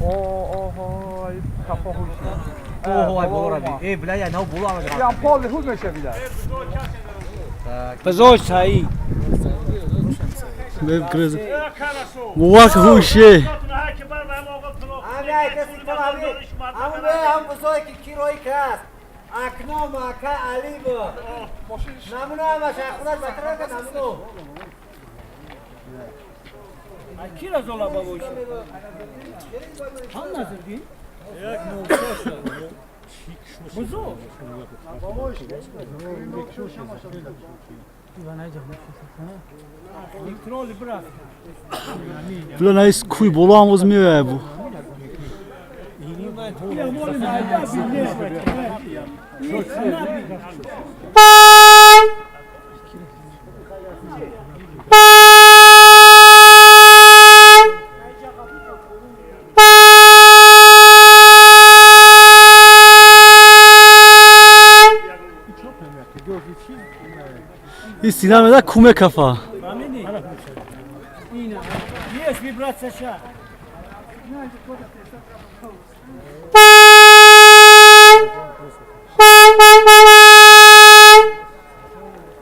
Oho, kafa hoşuna. Oho, ay bolo rabi. Ey, bля, я на бolo ам. Ya pol hud meşe bilir. بزاج سعی بب کرز وقت هوشه هم بزرگ کیروی کاست اکنو ماکا علی با نمونه همش اخونش بطره که نمونو کی را زولا بابوش هم نظر بین یک نوشش بزرگ Elektroli bırak. بلا نایس کوی بولو هم وز میوه بو این سینه ده کومه کفا Есть вибрация сейчас.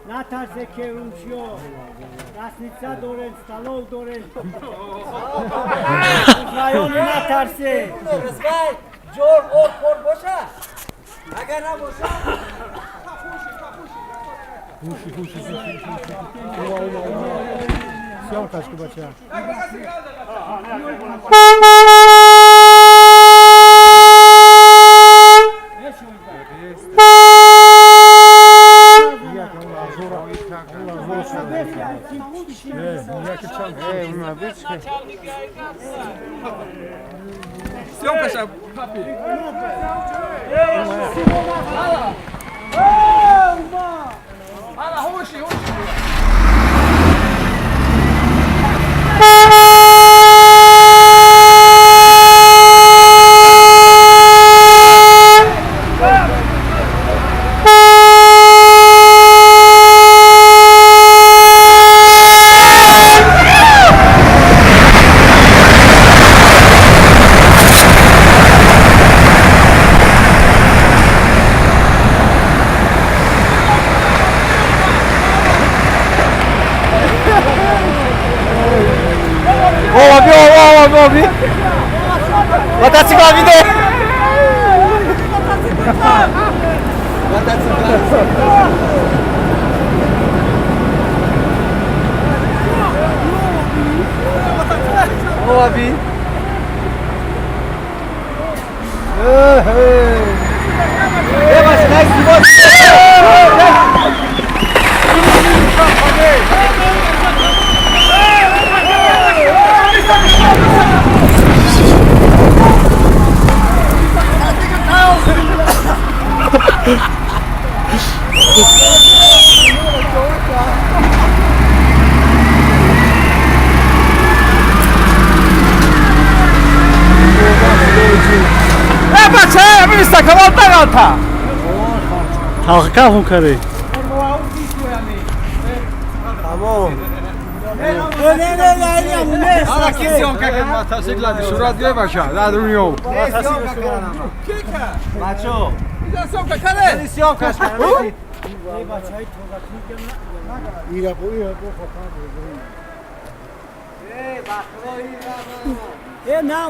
На тарзе керумшио. Красница дорен, столов дорен. Районы на тарзе. رزبای جور اور پر باشه اگر نباشه Съемка папи. Hala hoşi. Abi. Мотоцикл видно. Abi. Yavaş, nice. بچه همین استکالات نگالتا تاخکه هم کاره حالا کی سیامکه که موتورسیکل دی صورت بیای باشه در دنیا بچو سیامکه کنه سیامکه کنه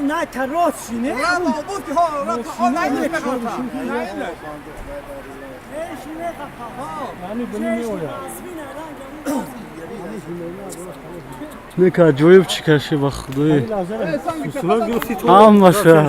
نه تراس شینه بود که ها نگیره نکه جویب چی کشه با خدای هم باشه